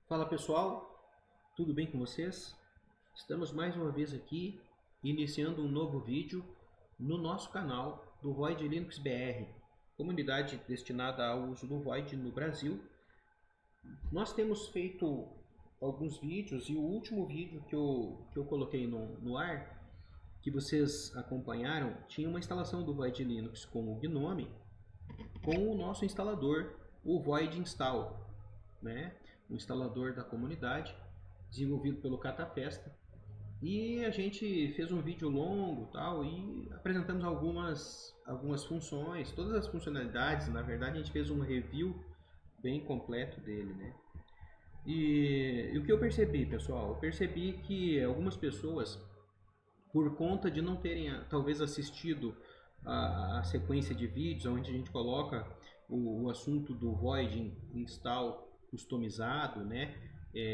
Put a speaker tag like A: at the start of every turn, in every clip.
A: Fala pessoal, tudo bem com vocês? Estamos mais uma vez aqui iniciando um novo vídeo no nosso canal do Void Linux BR, comunidade destinada ao uso do Void no Brasil. Nós temos feito alguns vídeos e o último vídeo que eu coloquei no ar, que vocês acompanharam, tinha uma instalação do Void Linux com o Gnome, com o nosso instalador, o Void Install, né? Um instalador da comunidade, desenvolvido pelo Catafesta. E a gente fez um vídeo longo tal, e apresentamos algumas funções, todas as funcionalidades. Na verdade, a gente fez um review bem completo dele, né? E o que eu percebi, pessoal? Eu percebi que algumas pessoas, por conta de não terem talvez assistido a sequência de vídeos onde a gente coloca o assunto do Void Install customizado, né?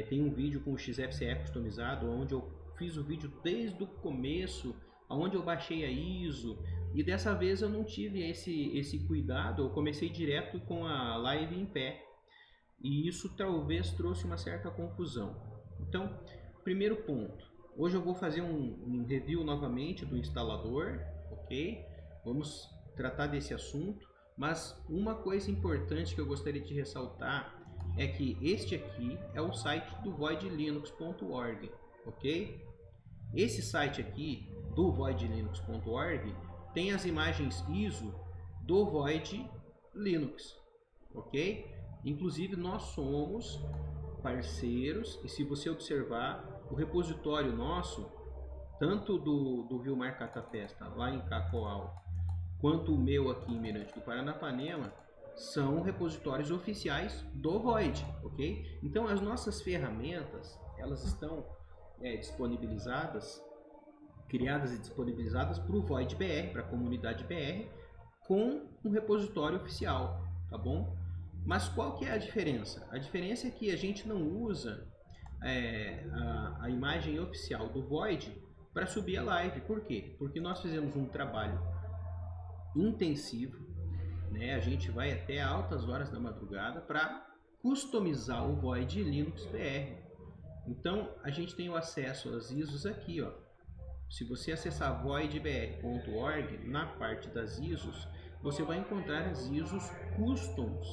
A: Tem um vídeo com o XFCE customizado, onde eu fiz o vídeo desde o começo, onde eu baixei a ISO, e dessa vez eu não tive esse cuidado, eu comecei direto com a live em pé, e isso talvez trouxe uma certa confusão. Então, primeiro ponto, hoje eu vou fazer um review novamente do instalador, ok? Vamos tratar desse assunto, mas uma coisa importante que eu gostaria de ressaltar é que este aqui é o site do voidlinux.org, ok? Esse site aqui do voidlinux.org tem as imagens ISO do Void Linux, ok? Inclusive nós somos parceiros, e se você observar o repositório nosso, tanto do Vilmar Catafesta lá em Cacoal, quanto o meu aqui em Mirante do Paranapanema, são repositórios oficiais do Void, ok? Então as nossas ferramentas, elas estão disponibilizadas, criadas e disponibilizadas para o Void BR, para a comunidade BR, com um repositório oficial, tá bom? Mas qual que é a diferença? A diferença é que a gente não usa a imagem oficial do Void para subir a live. Por quê? Porque nós fizemos um trabalho intensivo, né? A gente vai até altas horas da madrugada para customizar o Void Linux BR. Então a gente tem o acesso às ISOs aqui, ó. Se você acessar voidbr.org, na parte das ISOs, você vai encontrar as ISOs customs,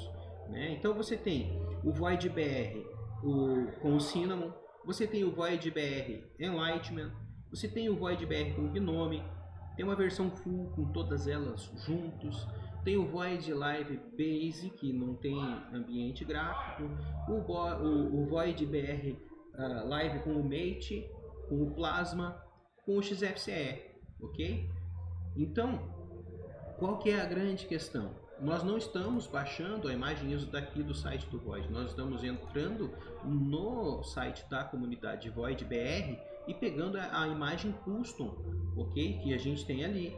A: né? Então você tem o Void BR com o Cinnamon, você tem o Void BR Enlightenment, você tem o Void BR com o Gnome, tem uma versão full com todas elas juntos, tem o Void Live Basic, que não tem ambiente gráfico, o Void BR Live com o Mate, com o Plasma, com o XFCE, ok? Então, qual que é a grande questão? Nós não estamos baixando a imagem ISO daqui do site do Void, nós estamos entrando no site da comunidade Void BR e pegando a imagem custom, ok? Que a gente tem ali.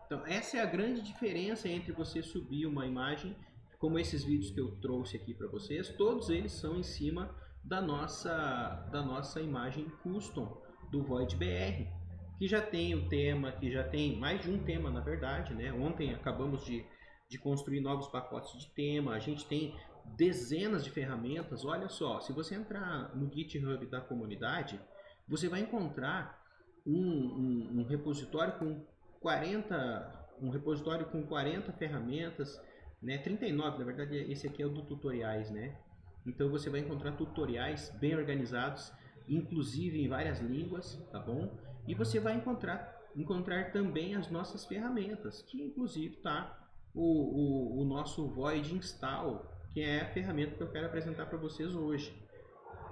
A: Então, essa é a grande diferença entre você subir uma imagem, como esses vídeos que eu trouxe aqui para vocês, todos eles são em cima da nossa imagem custom do Void BR, que já tem o tema, que já tem mais de um tema, na verdade, né? Ontem acabamos de construir novos pacotes de tema, a gente tem dezenas de ferramentas. Olha só, se você entrar no GitHub da comunidade, você vai encontrar um repositório com 40 ferramentas, né? 39, na verdade esse aqui é o do tutoriais, né? Então você vai encontrar tutoriais bem organizados, inclusive em várias línguas, tá bom? E você vai encontrar também as nossas ferramentas, que inclusive tá o nosso Void Install, que é a ferramenta que eu quero apresentar para vocês hoje.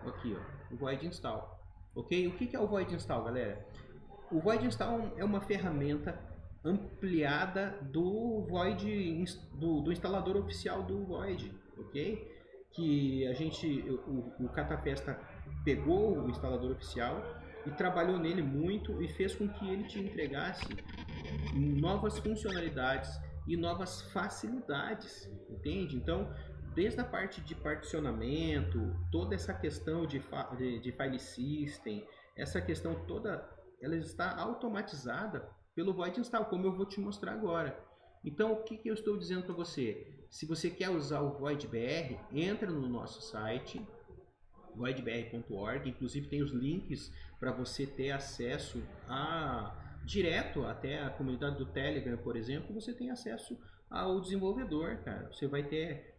A: Aqui, ó, o Void Install. Ok? O que é o Void Install, galera? O Void Install é uma ferramenta ampliada do Void, do instalador oficial do Void, ok? Que o Catafesta pegou o instalador oficial e trabalhou nele muito e fez com que ele te entregasse novas funcionalidades e novas facilidades, entende? Então, desde a parte de particionamento, toda essa questão de file system, essa questão toda, ela está automatizada pelo Void Install, como eu vou te mostrar agora. Então, o que eu estou dizendo para você? Se você quer usar o Void BR, entra no nosso site, voidbr.org, inclusive tem os links para você ter acesso direto até a comunidade do Telegram, por exemplo, você tem acesso ao desenvolvedor, cara. Você vai ter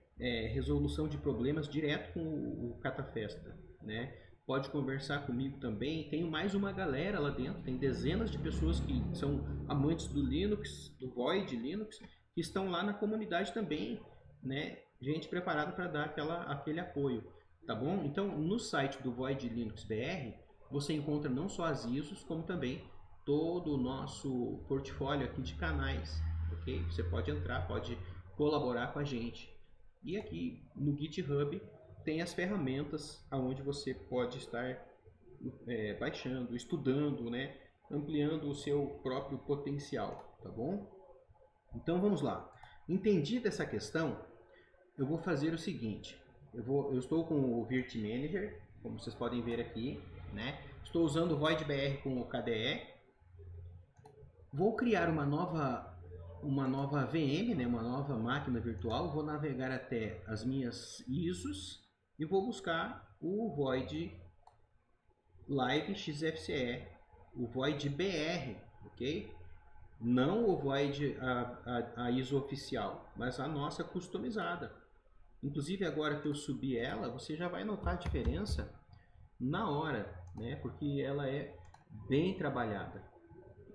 A: resolução de problemas direto com o Catafesta, né? Pode conversar comigo também. Tenho mais uma galera lá dentro, tem dezenas de pessoas que são amantes do Linux, do Void Linux, que estão lá na comunidade também, né? Gente preparada para dar aquele apoio, tá bom? Então, no site do Void Linux BR, você encontra não só as ISOs, como também todo o nosso portfólio aqui de canais, ok? Você pode entrar, pode colaborar com a gente. E aqui no GitHub tem as ferramentas aonde você pode estar baixando, estudando, né? Ampliando o seu próprio potencial, tá bom? Então vamos lá. Entendida essa questão, eu vou fazer o seguinte. Eu estou com o Virt Manager, como vocês podem ver aqui, né? Estou usando o VoidBR com o KDE. Vou criar uma nova VM, né? Uma nova máquina virtual. Vou navegar até as minhas ISOs e vou buscar o Void Live XFCE, o Void BR, ok? Não o Void, a ISO oficial, mas a nossa customizada. Inclusive agora que eu subi ela, você já vai notar a diferença na hora, né? Porque ela é bem trabalhada.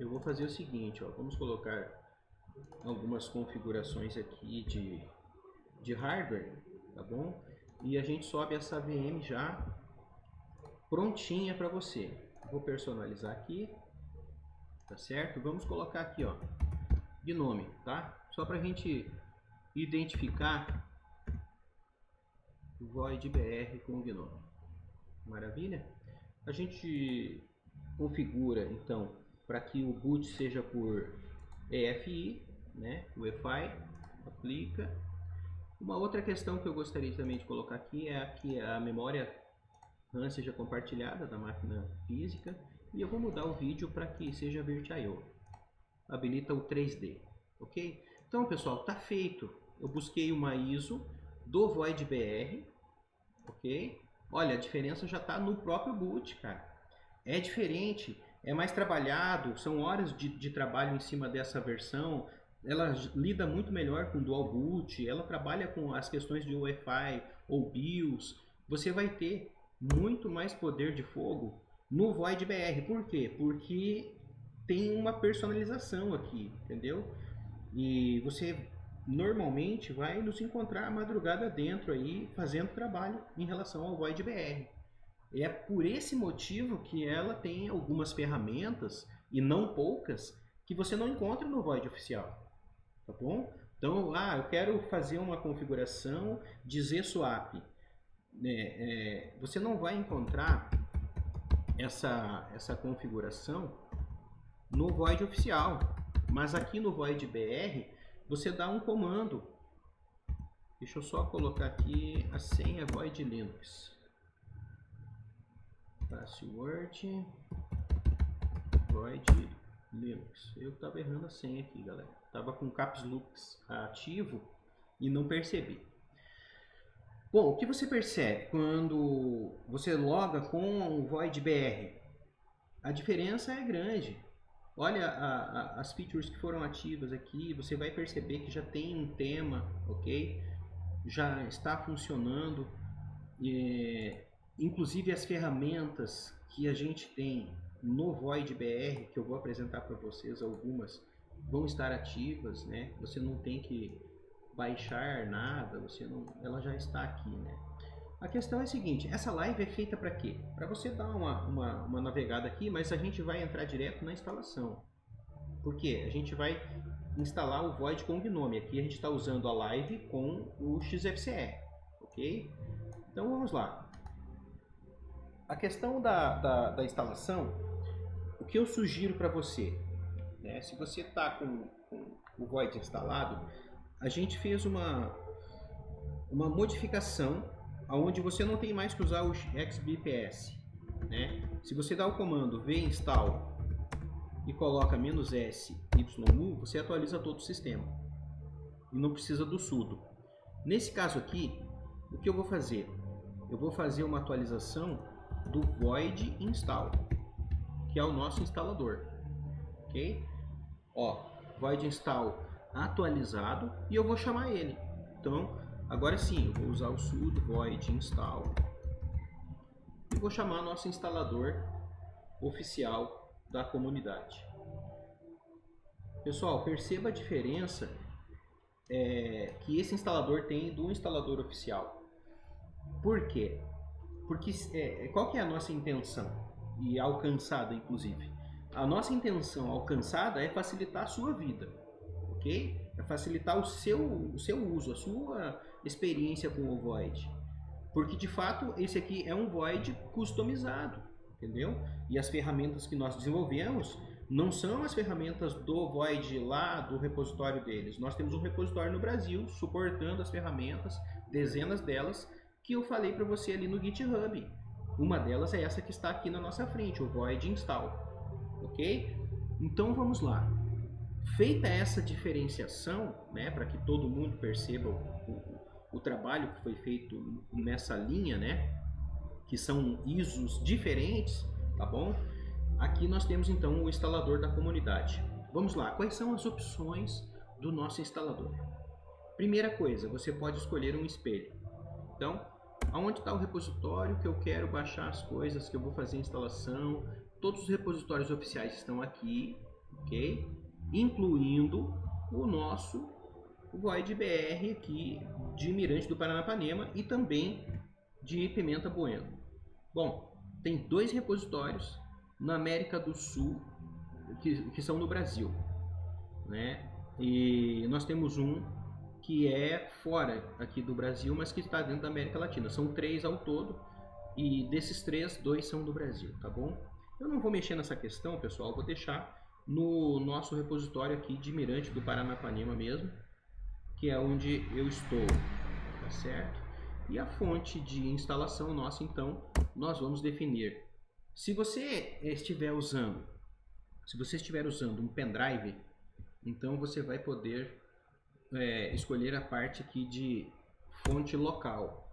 A: Eu vou fazer o seguinte, ó, vamos colocar algumas configurações aqui de hardware, tá bom? E a gente sobe essa VM já prontinha para você. Vou personalizar aqui, tá certo? Vamos colocar aqui, ó, Gnome, tá? Só para a gente identificar o Void BR com o Gnome. Maravilha? A gente configura então para que o boot seja por EFI, né? O EFI aplica. Uma outra questão que eu gostaria também de colocar aqui é que a memória RAM seja compartilhada da máquina física, e eu vou mudar o vídeo para que seja VirtIO. Habilita o 3D, ok? Então, pessoal, tá feito. Eu busquei uma ISO do Void BR, ok? Olha, a diferença já está no próprio boot, cara. É diferente, é mais trabalhado, são horas de trabalho em cima dessa versão. Ela lida muito melhor com dual boot, ela trabalha com as questões de UEFI ou BIOS. Você vai ter muito mais poder de fogo no Void BR. Por quê? Porque tem uma personalização aqui, entendeu? E você normalmente vai nos encontrar a madrugada dentro aí fazendo trabalho em relação ao Void BR. É por esse motivo que ela tem algumas ferramentas, e não poucas, que você não encontra no Void oficial. Tá bom? Então, eu quero fazer uma configuração de ZSwap. Você não vai encontrar essa configuração no Void oficial, mas aqui no Void BR você dá um comando. Deixa eu só colocar aqui a senha Void Linux. Password Void Linux. Eu estava errando a senha aqui, galera. Estava com Caps Lock ativo e não percebi. Bom, o que você percebe quando você loga com o Void BR? A diferença é grande. Olha as features que foram ativas aqui, você vai perceber que já tem um tema, ok? Já está funcionando. Inclusive as ferramentas que a gente tem no Void BR, que eu vou apresentar para vocês, algumas vão estar ativas, né? Você não tem que baixar nada, ela já está aqui, né? A questão é a seguinte, essa live é feita para quê? Para você dar uma navegada aqui, mas a gente vai entrar direto na instalação. Por quê? A gente vai instalar o Void com o Gnome. Aqui a gente está usando a live com o XFCE, ok? Então vamos lá. A questão da instalação, o que eu sugiro para você, né? Se você está com o Void instalado, a gente fez uma modificação onde você não tem mais que usar o XBPS, né? Se você dá o comando vinstall e coloca "-s ymu", você atualiza todo o sistema e não precisa do sudo. Nesse caso aqui, o que eu vou fazer? eu vou fazer uma atualização do void install, que é o nosso instalador, ok? Ó, void install atualizado e eu vou chamar ele. Então, agora sim, eu vou usar o sudo void install e vou chamar nosso instalador oficial da comunidade. Pessoal, perceba a diferença que esse instalador tem do instalador oficial. Por quê? Porque qual que é a nossa intenção? E alcançada, inclusive. A nossa intenção alcançada é facilitar a sua vida, ok? É facilitar o seu uso, a sua experiência com o Void. Porque, de fato, esse aqui é um Void customizado, entendeu? E as ferramentas que nós desenvolvemos não são as ferramentas do Void lá do repositório deles. Nós temos um repositório no Brasil suportando as ferramentas, dezenas delas, que eu falei para você ali no GitHub. Uma delas é essa que está aqui na nossa frente, o void install, ok? Então vamos lá. Feita essa diferenciação, né, para que todo mundo perceba o trabalho que foi feito nessa linha, né, que são ISOs diferentes, tá bom? Aqui nós temos então o instalador da comunidade. Vamos lá, quais são as opções do nosso instalador? Primeira coisa, você pode escolher um espelho. Então, aonde está o repositório que eu quero baixar as coisas, que eu vou fazer a instalação? Todos os repositórios oficiais estão aqui, ok? Incluindo o nosso Void BR aqui de Mirante do Paranapanema e também de Pimenta Bueno. Bom, tem 2 repositórios na América do Sul que são no Brasil, né? E nós temos um que é fora aqui do Brasil, mas que está dentro da América Latina. São 3 ao todo, e desses 3, 2 são do Brasil, tá bom? Eu não vou mexer nessa questão, pessoal, vou deixar no nosso repositório aqui de Mirante do Paranapanema mesmo, que é onde eu estou, tá certo? E a fonte de instalação nossa, então, nós vamos definir. Se você estiver usando um pendrive, então você vai poder escolher a parte aqui de fonte local.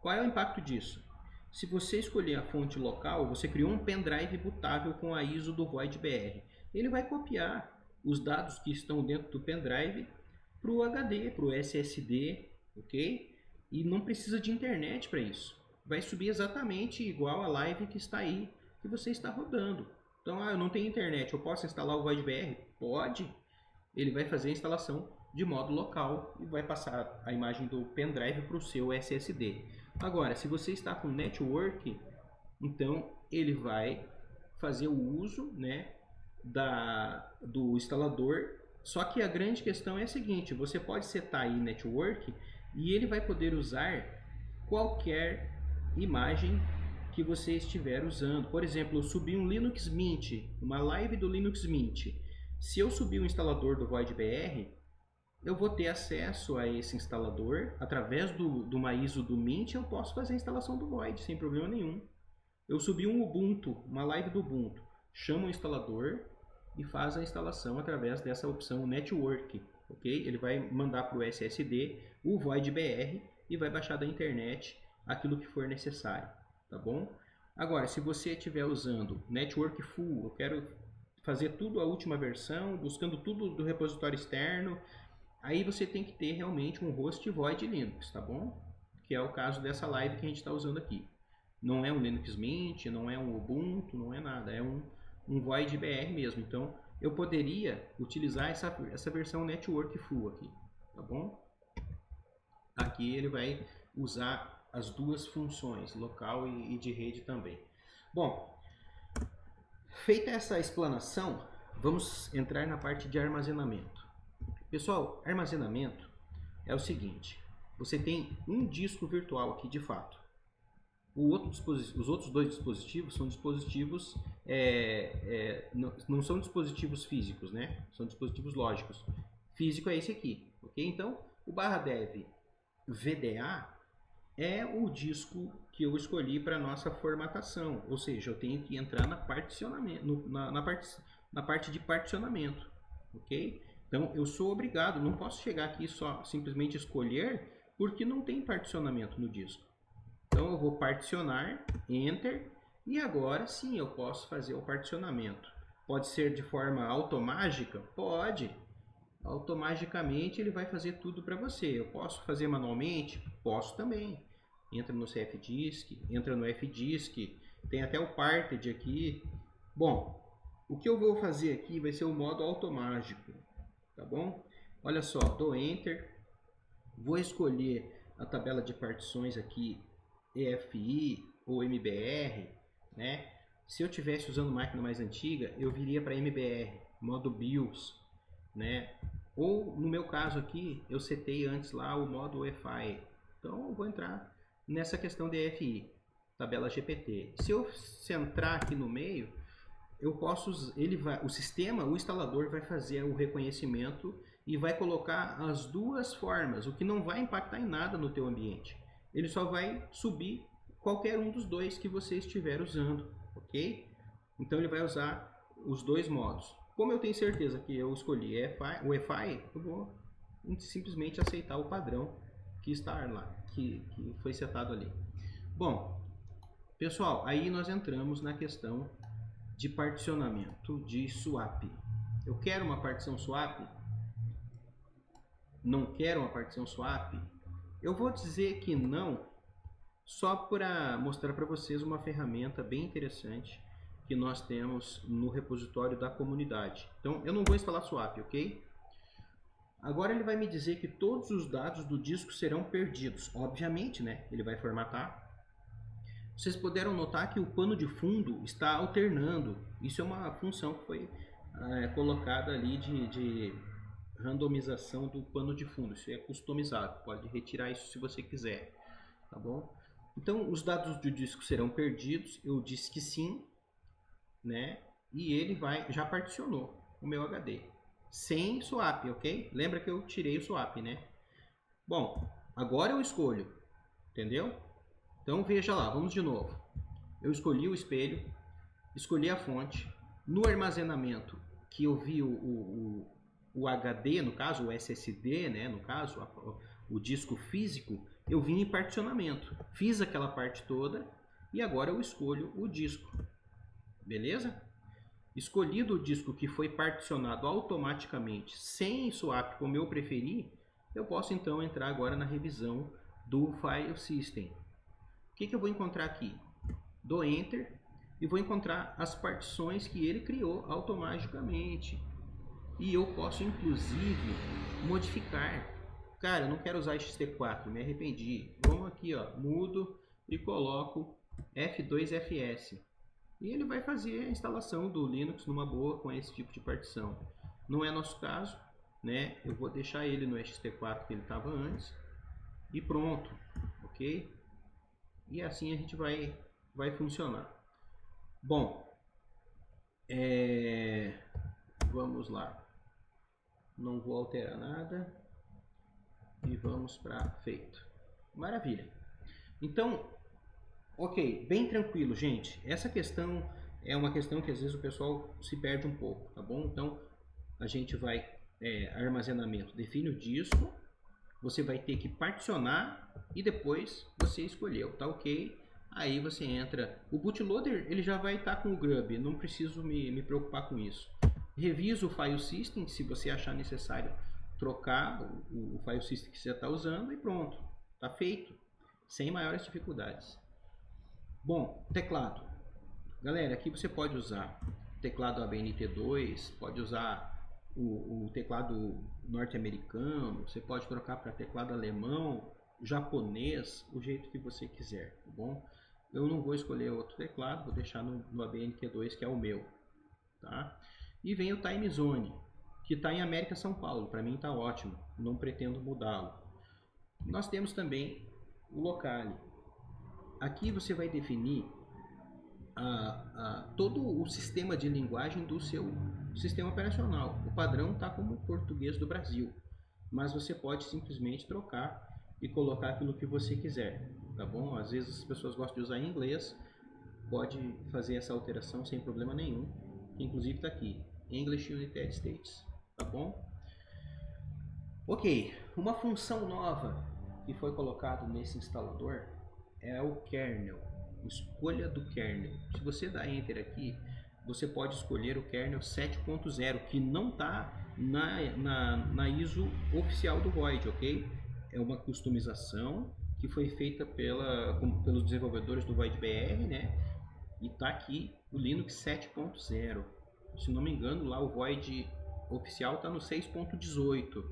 A: Qual é o impacto disso? Se você escolher a fonte local, você criou um pendrive bootável com a ISO do Void BR. Ele vai copiar os dados que estão dentro do pendrive para o HD, para o SSD, ok? E não precisa de internet para isso. Vai subir exatamente igual a live que está aí, que você está rodando. Então, eu não tenho internet, eu posso instalar o Void BR? Pode. Ele vai fazer a instalação de modo local e vai passar a imagem do pendrive para o seu SSD. Agora, se você está com network, então ele vai fazer o uso, né, do instalador. Só que a grande questão é a seguinte: você pode setar aí network e ele vai poder usar qualquer imagem que você estiver usando. Por exemplo, eu subi um Linux Mint, uma live do Linux Mint. Se eu subir o instalador do Void BR, eu vou ter acesso a esse instalador através de uma ISO do Mint. Eu posso fazer a instalação do Void sem problema nenhum. Eu subi um Ubuntu, uma live do Ubuntu, chama o instalador e faz a instalação através dessa opção Network, ok? Ele vai mandar para o SSD o Void BR e vai baixar da internet aquilo que for necessário, tá bom? Agora, se você estiver usando Network Full, eu quero fazer tudo a última versão, buscando tudo do repositório externo, aí você tem que ter realmente um host Void Linux, tá bom? Que é o caso dessa live que a gente está usando aqui. Não é um Linux Mint, não é um Ubuntu, não é nada, é um Void BR mesmo. Então, eu poderia utilizar essa versão Network Full aqui, tá bom? Aqui ele vai usar as duas funções, local e de rede também. Bom, feita essa explanação, vamos entrar na parte de armazenamento. Pessoal, armazenamento é o seguinte: você tem um disco virtual aqui de fato. Os outros 2 dispositivos são dispositivos, não são dispositivos físicos, né? São dispositivos lógicos. Físico é esse aqui, ok? Então, o /dev VDA é o disco que eu escolhi para nossa formatação, ou seja, eu tenho que entrar na parte de particionamento, ok? Então, eu sou obrigado, não posso chegar aqui só simplesmente escolher, porque não tem particionamento no disco. Então eu vou particionar, Enter, e agora sim eu posso fazer o particionamento. Pode ser de forma automática? Pode. Automaticamente ele vai fazer tudo para você. Eu posso fazer manualmente? Posso também. Entra no CFDisk, entra no FDisk, tem até o Parted aqui. Bom, o que eu vou fazer aqui vai ser o modo automático, tá bom? Olha só, dou Enter, vou escolher a tabela de partições aqui, EFI ou MBR, né? Se eu tivesse usando máquina mais antiga, eu viria para MBR, modo BIOS, né? Ou no meu caso aqui, eu setei antes lá o modo EFI. Então eu vou entrar nessa questão de EFI, tabela GPT. Se eu centrar aqui no meio, eu posso, o sistema, o instalador vai fazer o reconhecimento e vai colocar as duas formas, o que não vai impactar em nada no teu ambiente. Ele só vai subir qualquer um dos dois que você estiver usando, ok? Então ele vai usar os dois modos. Como eu tenho certeza que eu escolhi o EFI, eu vou simplesmente aceitar o padrão que está lá, que foi setado ali. Bom, pessoal, aí nós entramos na questão de particionamento de swap. Eu quero uma partição swap? Não quero uma partição swap? Eu vou dizer que não, só para mostrar para vocês uma ferramenta bem interessante que nós temos no repositório da comunidade. Então, eu não vou instalar swap, ok? Agora ele vai me dizer que todos os dados do disco serão perdidos. Obviamente, né? Ele vai formatar. Vocês puderam notar que o pano de fundo está alternando. Isso é uma função que foi colocada ali de randomização do pano de fundo. Isso é customizado. Pode retirar isso se você quiser. Tá bom? Então, os dados do disco serão perdidos. Eu disse que sim, né? E ele já particionou o meu HD. Sem swap, ok? Lembra que eu tirei o swap, né? Bom, agora eu escolho. Entendeu? Então veja lá, vamos de novo. Eu escolhi o espelho, escolhi a fonte. No armazenamento, que eu vi o HD, no caso, o SSD, né? No caso, o disco físico, eu vim em particionamento. Fiz aquela parte toda e agora eu escolho o disco. Beleza? Escolhido o disco que foi particionado automaticamente, sem swap, como eu preferi, eu posso então entrar agora na revisão do File System. O que eu vou encontrar aqui? Dou Enter e vou encontrar as partições que ele criou automaticamente. E eu posso inclusive modificar. Cara, eu não quero usar XT4, me arrependi. Vamos aqui, ó, mudo e coloco F2FS. E ele vai fazer a instalação do Linux numa boa com esse tipo de partição. Não é nosso caso, né? Eu vou deixar ele no XT4 que ele estava antes e pronto, ok? E assim a gente vai funcionar. Bom, vamos lá. Não vou alterar nada e vamos para feito. Maravilha. Então, ok, bem tranquilo, gente. Essa questão é uma questão que às vezes o pessoal se perde um pouco, tá bom? Então, a gente vai armazenamento, define o disco, você vai ter que particionar e depois você escolheu, tá ok? Aí você entra, o bootloader ele já vai estar com o grub, não preciso me preocupar com isso. Revisa o file system, se você achar necessário trocar o file system que você está usando e pronto, tá feito, sem maiores dificuldades. Bom, teclado. Galera, aqui você pode usar teclado ABNT2, pode usar o teclado norte-americano, você pode trocar para teclado alemão, japonês, o jeito que você quiser, tá bom? Eu não vou escolher outro teclado, vou deixar no ABNT2, que é o meu, tá? E vem o Time Zone, que está em América São Paulo, para mim está ótimo, não pretendo mudá-lo. Nós temos também o Locale. Aqui você vai definir todo o sistema de linguagem do seu sistema operacional. O padrão está como português do Brasil, mas você pode simplesmente trocar e colocar aquilo que você quiser, tá bom? Às vezes as pessoas gostam de usar em inglês, pode fazer essa alteração sem problema nenhum, que inclusive está aqui, English United States, tá bom? Ok, uma função nova que foi colocada nesse instalador é o kernel, escolha do kernel. Se você dá Enter aqui, você pode escolher o kernel 7.0, que não está na ISO oficial do Void, ok? É uma customização que foi feita pelos desenvolvedores do Void BR, né? E está aqui o Linux 7.0. Se não me engano, lá o Void oficial está no 6.18.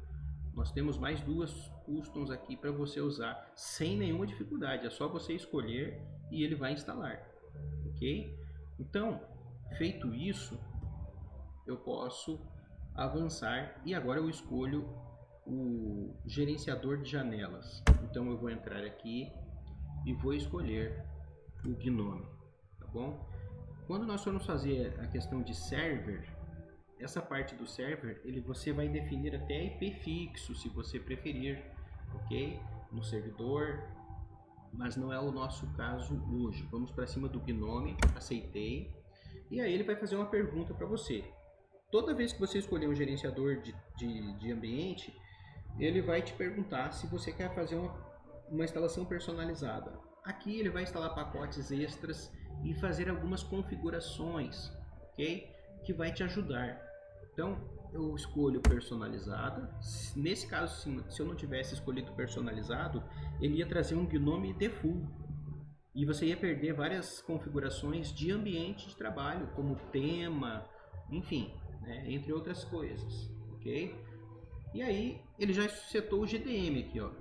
A: Nós temos mais duas customs aqui para você usar sem nenhuma dificuldade. É só você escolher e ele vai instalar, ok? Então, feito isso, eu posso avançar e agora eu escolho o gerenciador de janelas. Então eu vou entrar aqui e vou escolher o GNOME, tá bom? Quando nós formos fazer a questão de server, essa parte do server, você vai definir até IP fixo, se você preferir, ok? No servidor, mas não é o nosso caso hoje. Vamos para cima do GNOME, aceitei, e aí ele vai fazer uma pergunta para você. Toda vez que você escolher um gerenciador de ambiente, ele vai te perguntar se você quer fazer uma instalação personalizada. Aqui ele vai instalar pacotes extras e fazer algumas configurações, ok? Que vai te ajudar. Então eu escolho personalizada. Nesse caso, se eu não tivesse escolhido personalizado, ele ia trazer um GNOME default e você ia perder várias configurações de ambiente de trabalho, como tema, enfim, né? Entre outras coisas, ok? E aí ele já setou o GDM aqui, ó,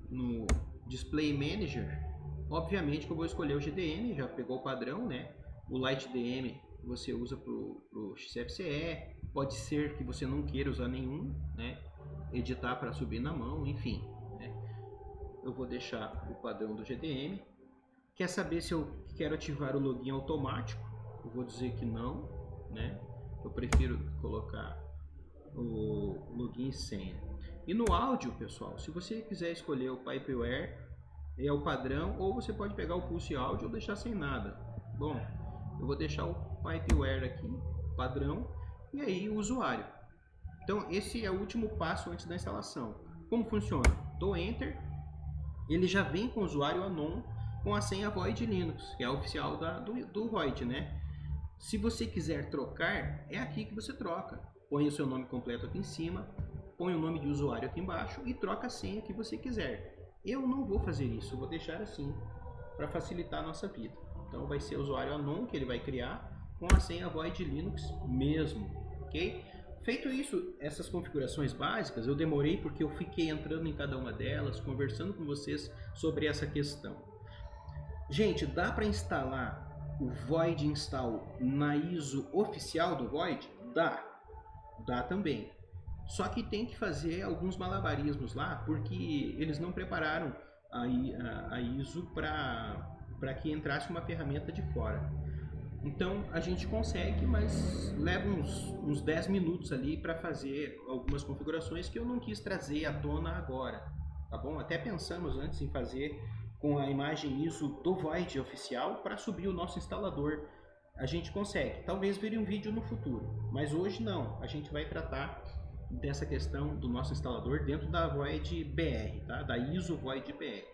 A: no Display Manager. Obviamente que eu vou escolher o GDM, já pegou o padrão, né? O LightDM você usa para o XFCE, pode ser que você não queira usar nenhum, né? Editar para subir na mão, enfim, né? Eu vou deixar o padrão do GDM. Quer saber se eu quero ativar o login automático? Eu vou dizer que não, né? Eu prefiro colocar o login e senha. E no áudio, pessoal, se você quiser escolher o Pipeware, é o padrão, ou você pode pegar o Pulse Áudio ou deixar sem nada. Bom, eu vou deixar o Pipeware aqui, padrão, e aí o usuário. Então esse é o último passo antes da instalação. Como funciona? Dou Enter, ele já vem com o usuário anon com a senha Void Linux, que é a oficial do Void, né? Se você quiser trocar, é aqui que você troca. Põe o seu nome completo aqui em cima, põe o nome de usuário aqui embaixo e troca a senha que você quiser. Eu não vou fazer isso, eu vou deixar assim para facilitar a nossa vida. Então vai ser o usuário anon que ele vai criar com a senha Void Linux mesmo, ok? Feito isso, essas configurações básicas, eu demorei porque eu fiquei entrando em cada uma delas, conversando com vocês sobre essa questão. Gente, dá para instalar o Void Install na ISO oficial do Void? Dá também. Só que tem que fazer alguns malabarismos lá, porque eles não prepararam a ISO para que entrasse uma ferramenta de fora. Então a gente consegue, mas leva uns 10 minutos ali para fazer algumas configurações que eu não quis trazer à tona agora, tá bom? Até pensamos antes em fazer com a imagem ISO do Void oficial para subir o nosso instalador. A gente consegue, talvez vire um vídeo no futuro, mas hoje não. A gente vai tratar dessa questão do nosso instalador dentro da Void BR, tá? Da ISO Void BR.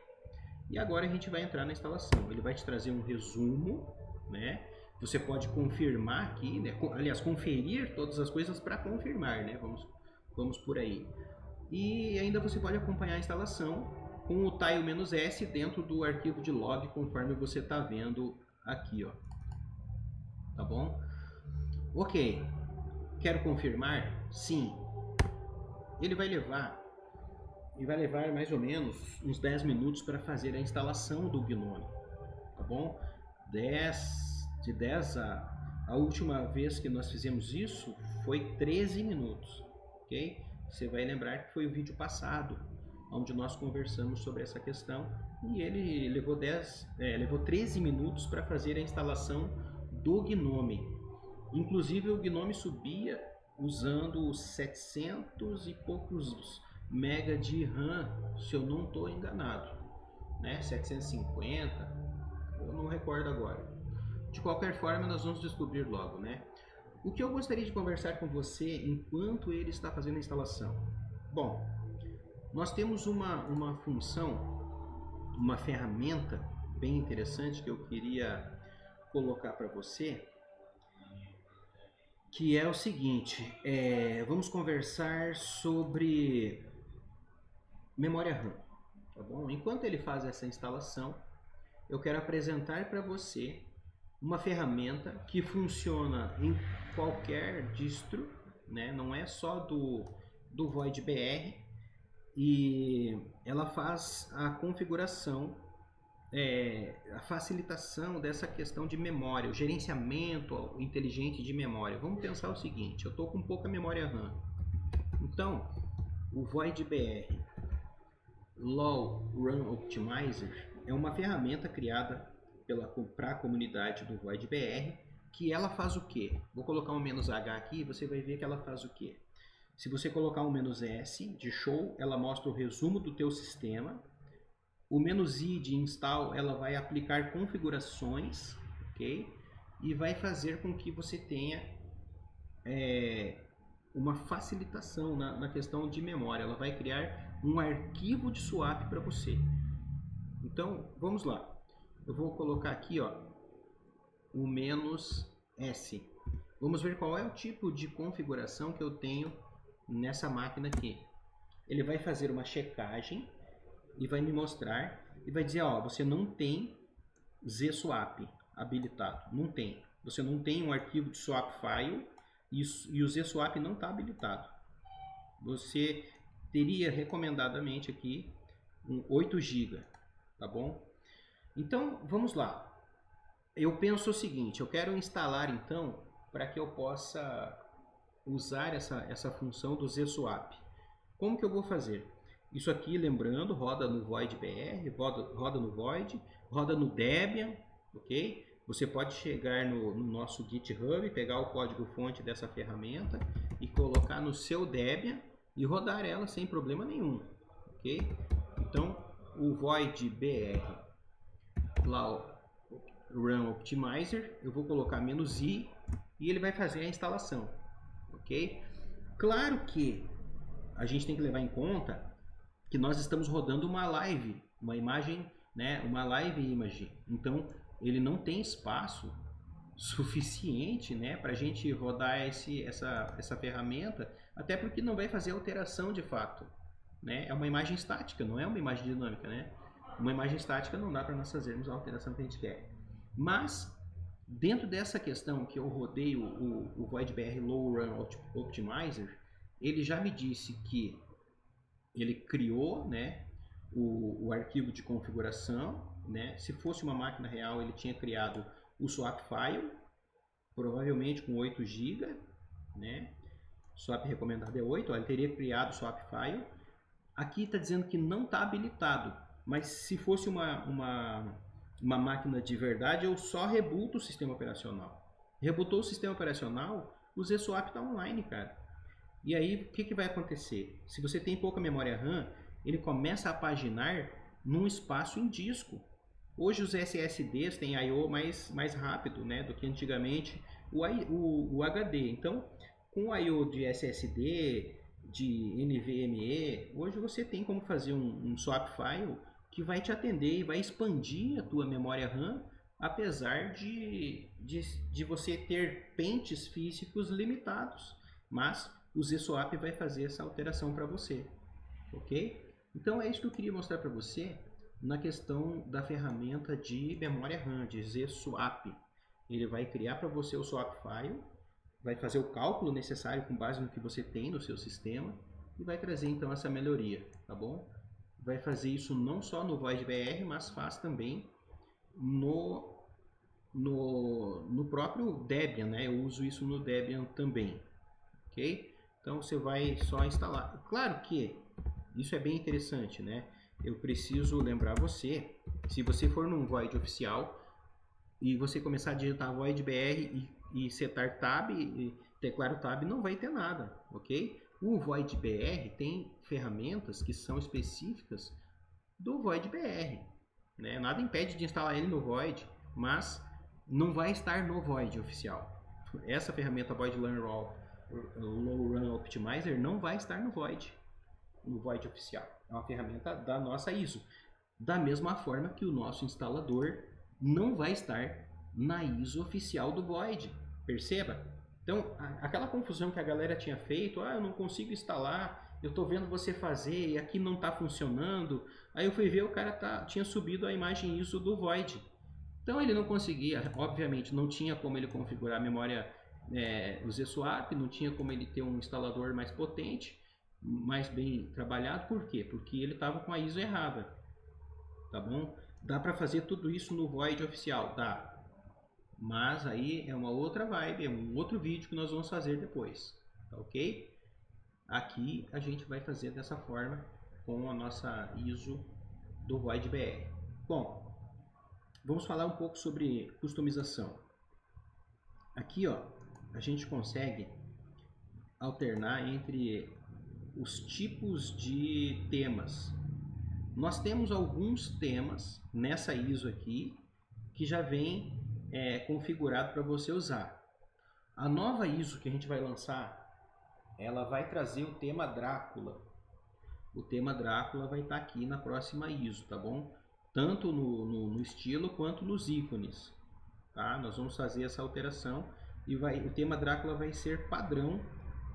A: E agora a gente vai entrar na instalação. Ele vai te trazer um resumo, né? Você pode confirmar aqui, né? Aliás, conferir todas as coisas para confirmar, né? Vamos por aí. E ainda você pode acompanhar a instalação com o tile-s dentro do arquivo de log, conforme você está vendo aqui, ó. Tá bom? Ok. Quero confirmar? Sim. Ele vai levar mais ou menos uns 10 minutos para fazer a instalação do GNOME, tá bom? De 10 a última vez que nós fizemos isso foi 13 minutos, ok? Você vai lembrar que foi o vídeo passado, onde nós conversamos sobre essa questão, e ele levou 13 minutos para fazer a instalação do GNOME. Inclusive o GNOME subia usando 700 e poucos mega de RAM, se eu não estou enganado, né? 750, eu não recordo agora. De qualquer forma, nós vamos descobrir logo, né? O que eu gostaria de conversar com você enquanto ele está fazendo a instalação? Bom, nós temos uma função uma ferramenta bem interessante que eu queria colocar para você, que é o seguinte, vamos conversar sobre memória RAM, tá bom? Enquanto ele faz essa instalação, eu quero apresentar para você uma ferramenta que funciona em qualquer distro, né? Não é só do Void BR, e ela faz a configuração, a facilitação dessa questão de memória, o gerenciamento inteligente de memória. Vamos pensar o seguinte, eu estou com pouca memória RAM, então o Void BR Low Run Optimizer é uma ferramenta criada para a comunidade do Void BR, que ela faz o quê? Vou colocar um "-h" aqui e você vai ver que ela faz o quê? Se você colocar um "-s" de show, ela mostra o resumo do teu sistema. O "-i" de install, ela vai aplicar configurações, ok? E vai fazer com que você tenha uma facilitação na questão de memória. Ela vai criar um arquivo de swap para você. Então, vamos lá. Eu vou colocar aqui, ó, o "-s". Vamos ver qual é o tipo de configuração que eu tenho nessa máquina aqui. Ele vai fazer uma checagem e vai me mostrar e vai dizer, ó, você não tem ZSwap habilitado. Não tem. Você não tem um arquivo de swap file e o ZSwap não está habilitado. Você teria recomendadamente aqui um 8 GB, tá bom? Então, vamos lá. Eu penso o seguinte, eu quero instalar então para que eu possa usar essa função do ZSwap. Como que eu vou fazer? Isso aqui, lembrando, roda no Void BR, roda no Void, roda no Debian, ok? Você pode chegar no nosso GitHub, pegar o código-fonte dessa ferramenta e colocar no seu Debian e rodar ela sem problema nenhum, ok? Então, o Void BR Low Run Optimizer, eu vou colocar "-i" e ele vai fazer a instalação, ok? Claro que a gente tem que levar em conta que nós estamos rodando uma live, uma imagem, né, uma live image, então ele não tem espaço suficiente, né, para a gente rodar essa ferramenta, até porque não vai fazer alteração de fato, né? É uma imagem estática, não é uma imagem dinâmica, né? Uma imagem estática não dá para nós fazermos a alteração que a gente quer. Mas dentro dessa questão que eu rodei o Void BR Low Run Optimizer, ele já me disse que ele criou, né, o arquivo de configuração, né? Se fosse uma máquina real, ele tinha criado o swap file, provavelmente com 8 GB, né? Swap recomendado é 8, ó, ele teria criado o swap file. Aqui está dizendo que não está habilitado, mas se fosse uma máquina de verdade, eu só rebooto o sistema operacional. Rebootou o sistema operacional, o ZSwap está online, cara. E aí, o que vai acontecer? Se você tem pouca memória RAM, ele começa a paginar num espaço em disco. Hoje os SSDs têm I/O mais rápido, né, do que antigamente o HD. Então, com o I/O de SSD, de NVMe, hoje você tem como fazer um swap file que vai te atender e vai expandir a tua memória RAM, apesar de você ter pentes físicos limitados. Mas o ZSwap vai fazer essa alteração para você, ok? Então é isso que eu queria mostrar para você na questão da ferramenta de memória RAM, de ZSwap. Ele vai criar para você o swap file, vai fazer o cálculo necessário com base no que você tem no seu sistema e vai trazer então essa melhoria, tá bom? Vai fazer isso não só no Void BR, mas faz também no próprio Debian, né? Eu uso isso no Debian também, ok? Então você vai só instalar. Claro que isso é bem interessante, né? Eu preciso lembrar você, se você for num Void oficial e você começar a digitar Void BR e setar tab, e teclar o tab, não vai ter nada, ok? O Void BR tem ferramentas que são específicas do Void BR, né? Nada impede de instalar ele no Void, mas não vai estar no Void oficial. Essa ferramenta Void Low Run Optimizer não vai estar no Void oficial. É uma ferramenta da nossa ISO. Da mesma forma que o nosso instalador não vai estar na ISO oficial do Void, perceba? Então, aquela confusão que a galera tinha feito, eu não consigo instalar, eu estou vendo você fazer e aqui não está funcionando. Aí eu fui ver, o cara tinha subido a imagem ISO do Void. Então ele não conseguia, obviamente, não tinha como ele configurar a memória o ZSwap, não tinha como ele ter um instalador mais potente, mais bem trabalhado. Por quê? Porque ele estava com a ISO errada, tá bom? Dá para fazer tudo isso no Void oficial? Dá. Mas aí é uma outra vibe, é um outro vídeo que nós vamos fazer depois, tá ok? Aqui a gente vai fazer dessa forma com a nossa ISO do Void BR. Bom, vamos falar um pouco sobre customização. Aqui, ó, a gente consegue alternar entre os tipos de temas. Nós temos alguns temas nessa ISO aqui que já vem configurado para você usar. A nova ISO que a gente vai lançar, ela vai trazer o tema Drácula. O tema Drácula vai estar aqui na próxima ISO, tá bom? Tanto no estilo quanto nos ícones, tá? Nós vamos fazer essa alteração e o tema Drácula vai ser padrão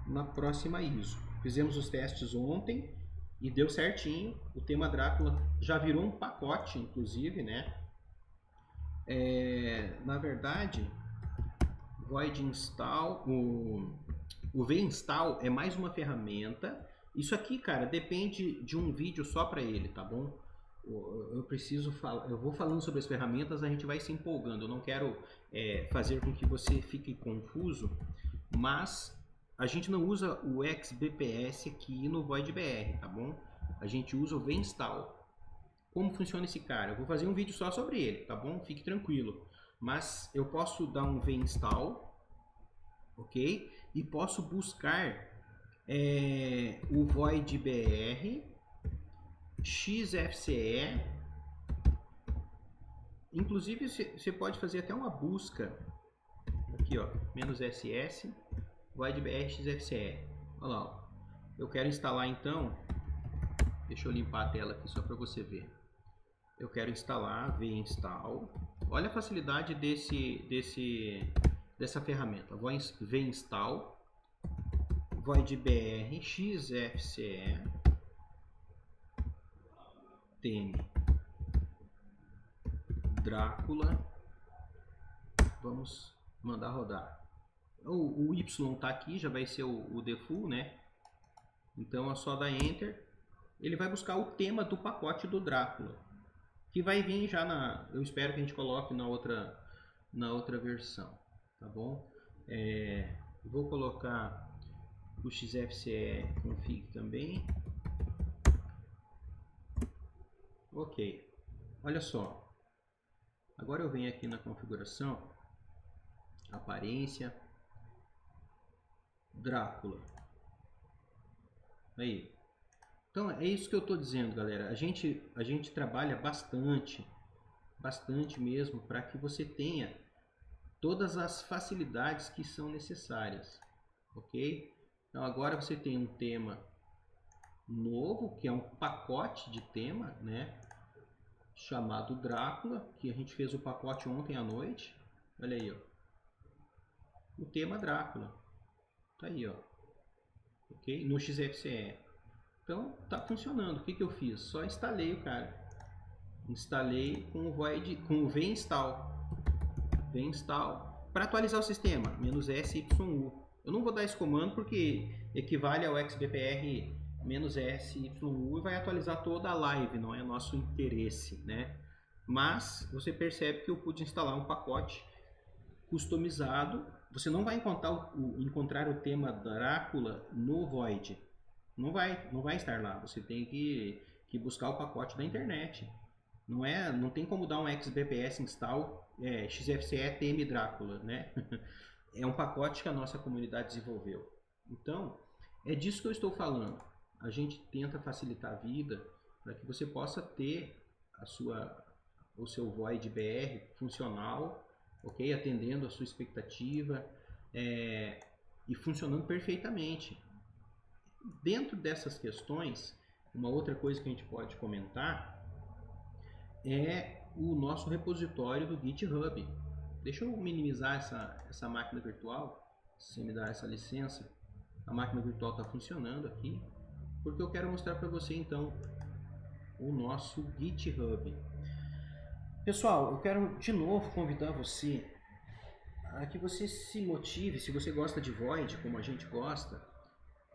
A: na próxima ISO. Fizemos os testes ontem e deu certinho. O tema Drácula já virou um pacote, inclusive, né? Na verdade, Void Install, o V-Install é mais uma ferramenta. Isso aqui, cara, depende de um vídeo só para ele, tá bom? Eu vou falando sobre as ferramentas, a gente vai se empolgando. Eu não quero fazer com que você fique confuso, mas a gente não usa o XBPS aqui no Void BR, tá bom? A gente usa o V-Install. Como funciona esse cara? Eu vou fazer um vídeo só sobre ele, tá bom? Fique tranquilo. Mas eu posso dar um V-Install, ok? E posso buscar o Void BR, XFCE. Inclusive você pode fazer até uma busca aqui, ó, -SS, Void BR XFCE. Olha lá, ó. Eu quero instalar então, deixa eu limpar a tela aqui só para você ver. Eu quero instalar V-Install. Olha a facilidade dessa ferramenta. V-Install, Void BR, XFCE, TM, Drácula. Vamos mandar rodar. O Y tá aqui, já vai ser o default, né? Então é só dar Enter. Ele vai buscar o tema do pacote do Drácula, que vai vir já eu espero que a gente coloque na outra versão, tá bom? Vou colocar o XFCE config também. Ok, olha só. Agora eu venho aqui na configuração, aparência, Drácula. Aí. Então é isso que eu estou dizendo, galera. A gente trabalha bastante mesmo, para que você tenha todas as facilidades que são necessárias, ok? Então agora você tem um tema novo, que é um pacote de tema, né? Chamado Drácula, que a gente fez o pacote ontem à noite. Olha aí, ó. O tema Drácula. Tá aí, ó. Ok? No XFCE. Então tá funcionando. O que eu fiz? Só instalei o cara. Instalei com o V-Install. V-Install para atualizar o sistema. -SYU. Eu não vou dar esse comando porque equivale ao XBPR -SYU e vai atualizar toda a live, não é nosso interesse, né? Mas você percebe que eu pude instalar um pacote customizado. Você não vai encontrar o tema Drácula no Void. Não vai estar lá. Você tem que buscar o pacote da internet. Não tem como dar um XBPS install XFCE TM Drácula, né? É um pacote que a nossa comunidade desenvolveu. Então, é disso que eu estou falando. A gente tenta facilitar a vida para que você possa ter o seu Void BR funcional, ok? Atendendo a sua expectativa e funcionando perfeitamente. Dentro dessas questões, uma outra coisa que a gente pode comentar é o nosso repositório do GitHub. Deixa eu minimizar essa máquina virtual, se você me dá essa licença. A máquina virtual está funcionando aqui, porque eu quero mostrar para você então o nosso GitHub. Pessoal, eu quero de novo convidar você a que você se motive, se você gosta de Void, como a gente gosta,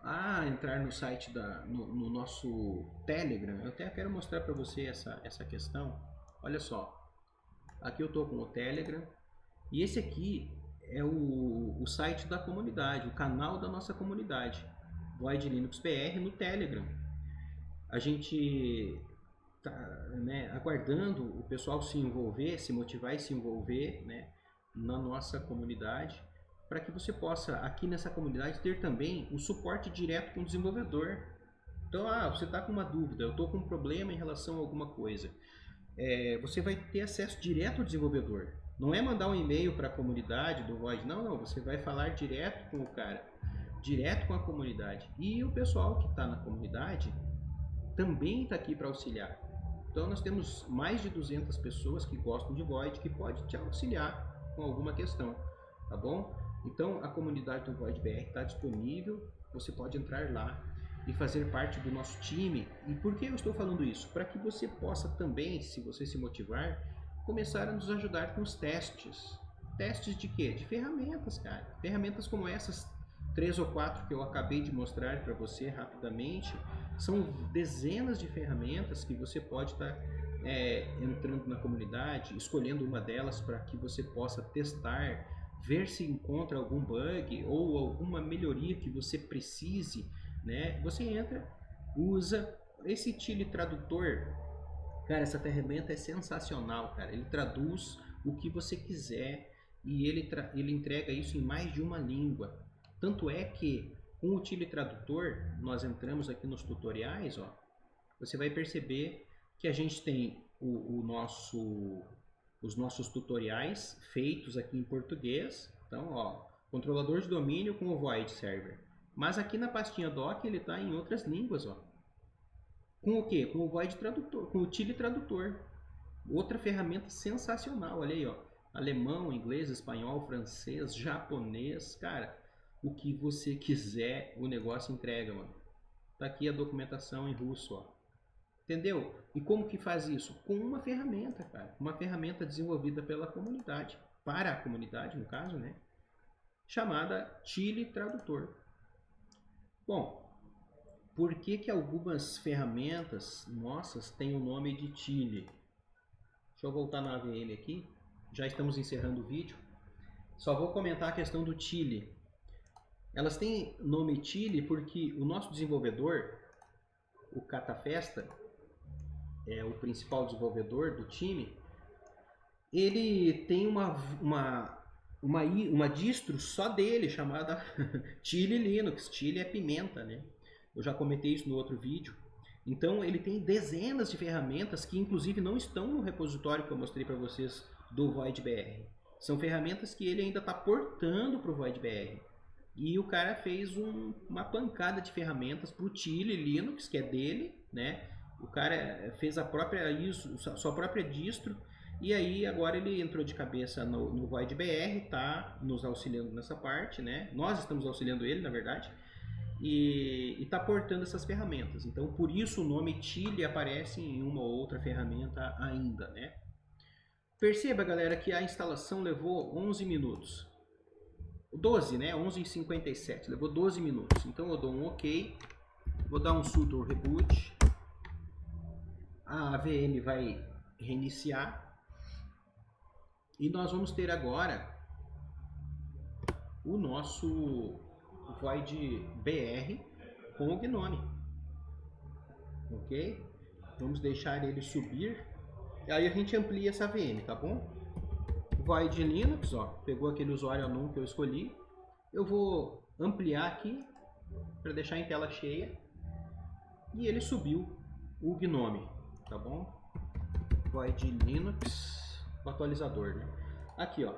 A: a entrar no site, no nosso Telegram. Eu até quero mostrar para você essa questão. Olha só, aqui eu estou com o Telegram, e esse aqui é o site da comunidade, o canal da nossa comunidade, Void Linux BR no Telegram. A gente está, né, aguardando o pessoal se envolver, se motivar e se envolver, né, na nossa comunidade, para que você possa, aqui nessa comunidade, ter também o suporte direto com o desenvolvedor. Então, você está com uma dúvida, eu estou com um problema em relação a alguma coisa. Você vai ter acesso direto ao desenvolvedor. Não é mandar um e-mail para a comunidade do Void, não, você vai falar direto com o cara, direto com a comunidade. E o pessoal que está na comunidade também está aqui para auxiliar. Então nós temos mais de 200 pessoas que gostam de Void, que pode te auxiliar com alguma questão, tá bom? Então a comunidade do Void BR está disponível, você pode entrar lá e fazer parte do nosso time. E por que eu estou falando isso? Para que você possa também, se você se motivar, começar a nos ajudar com os testes. Testes de quê? De ferramentas, cara. Ferramentas como essas 3 ou 4 que eu acabei de mostrar para você rapidamente. São dezenas de ferramentas que você pode estar entrando na comunidade, escolhendo uma delas para que você possa testar, ver se encontra algum bug ou alguma melhoria que você precise, né? Você entra, usa esse Tile Tradutor. Cara, essa ferramenta é sensacional, cara. Ele traduz o que você quiser e ele entrega isso em mais de uma língua. Tanto é que com o Tile Tradutor, nós entramos aqui nos tutoriais, ó, você vai perceber que a gente tem os nossos tutoriais feitos aqui em português. Então, ó, controlador de domínio com o Void Server. Mas aqui na pastinha doc ele está em outras línguas, ó. Com o que? Com o Void Tradutor, com o Tile Tradutor. Outra ferramenta sensacional, olha aí, ó. Alemão, inglês, espanhol, francês, japonês, cara, o que você quiser, o negócio entrega, mano. Tá aqui a documentação em russo, ó. Entendeu? E como que faz isso? Com uma ferramenta, cara. Uma ferramenta desenvolvida pela comunidade, para a comunidade, no caso, né? Chamada Tile Tradutor. Bom, por que algumas ferramentas nossas têm o nome de Tile? Deixa eu voltar na AVM aqui. Já estamos encerrando o vídeo. Só vou comentar a questão do Tile. Elas têm nome Tile porque o nosso desenvolvedor, o Catafesta, é o principal desenvolvedor do time, ele tem uma distro só dele, chamada Tile Linux. Tile é pimenta, né? Eu já comentei isso no outro vídeo. Então ele tem dezenas de ferramentas que inclusive não estão no repositório que eu mostrei para vocês do Void BR. São ferramentas que ele ainda está portando para o Void BR. E o cara fez uma pancada de ferramentas para o Tile Linux, que é dele, né? O cara fez sua própria distro, e aí agora ele entrou de cabeça no Void BR, tá nos auxiliando nessa parte, né? Nós estamos auxiliando ele, na verdade, e está portando essas ferramentas. Então, por isso o nome Tile aparece em uma ou outra ferramenta ainda, né? Perceba, galera, que a instalação levou 11 minutos. 12, né? 11h57, levou 12 minutos. Então eu dou um OK, vou dar um sudo reboot, a AVM vai reiniciar e nós vamos ter agora o nosso Void BR com o Gnome, ok? Vamos deixar ele subir, aí a gente amplia essa VM, tá bom? Void Linux, ó, pegou aquele usuário anum que eu escolhi. Eu vou ampliar aqui para deixar em tela cheia e ele subiu o Gnome, tá bom? Void Linux, o atualizador, né? Aqui, ó,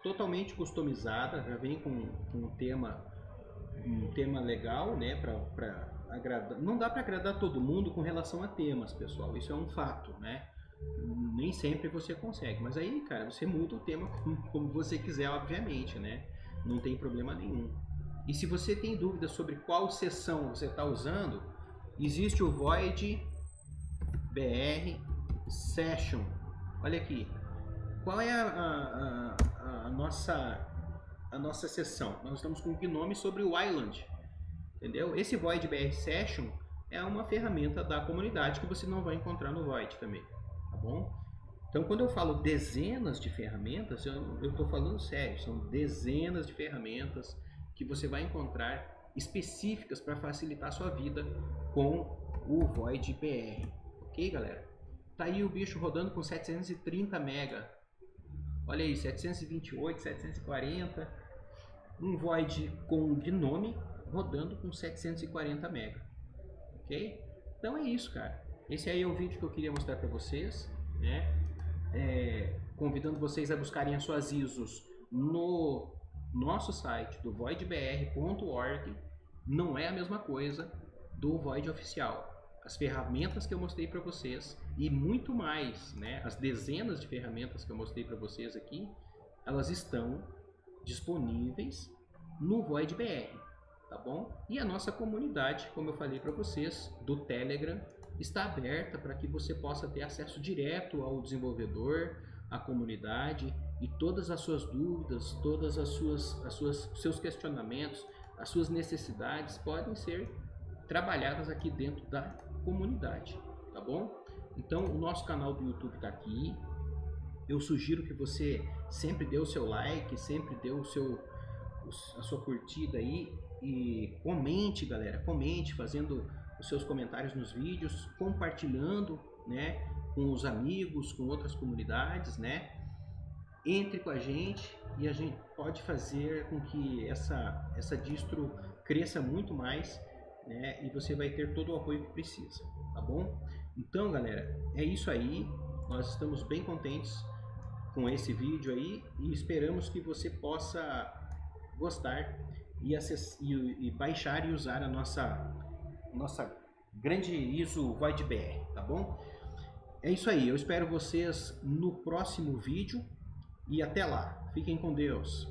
A: totalmente customizada, já vem com um tema legal, né, para agradar, não dá para agradar todo mundo com relação a temas, pessoal. Isso é um fato, né? Nem sempre você consegue, mas aí, cara, você muda o tema como você quiser, obviamente, né? Não tem problema nenhum. E se você tem dúvidas sobre qual sessão você está usando, existe o Void BR Session. Olha aqui. Qual é a nossa sessão? Nós estamos com o Gnome sobre o Island. Entendeu? Esse Void BR Session é uma ferramenta da comunidade que você não vai encontrar no Void também. Tá bom? Então, quando eu falo dezenas de ferramentas, eu estou falando sério. São dezenas de ferramentas que você vai encontrar específicas para facilitar a sua vida com o Void BR. Ok, galera? Tá aí o bicho rodando com 730 MB. Olha aí, 728, 740. Um Void com Gnome rodando com 740 MB. Ok? Então é isso, cara. Esse aí é o vídeo que eu queria mostrar para vocês, né? Convidando vocês a buscarem as suas ISOs no nosso site do voidbr.org. Não é a mesma coisa do Void oficial. As ferramentas que eu mostrei para vocês e muito mais, né? As dezenas de ferramentas que eu mostrei para vocês aqui, elas estão disponíveis no Void BR, tá bom? E a nossa comunidade, como eu falei para vocês, do Telegram, está aberta para que você possa ter acesso direto ao desenvolvedor, à comunidade, e todas as suas dúvidas, todas seus questionamentos, as suas necessidades podem ser trabalhadas aqui dentro da comunidade, tá bom? Então o nosso canal do YouTube está aqui. Eu sugiro que você sempre dê o seu like, sempre dê a sua curtida aí e comente, galera, comente, fazendo os seus comentários nos vídeos, compartilhando, né, com os amigos, com outras comunidades, né? Entre com a gente e a gente pode fazer com que essa distro cresça muito mais, né? E você vai ter todo o apoio que precisa, tá bom? Então, galera, é isso aí. Nós estamos bem contentes com esse vídeo aí e esperamos que você possa gostar e baixar e usar a nossa grande ISO Void BR, tá bom? É isso aí, eu espero vocês no próximo vídeo e até lá. Fiquem com Deus.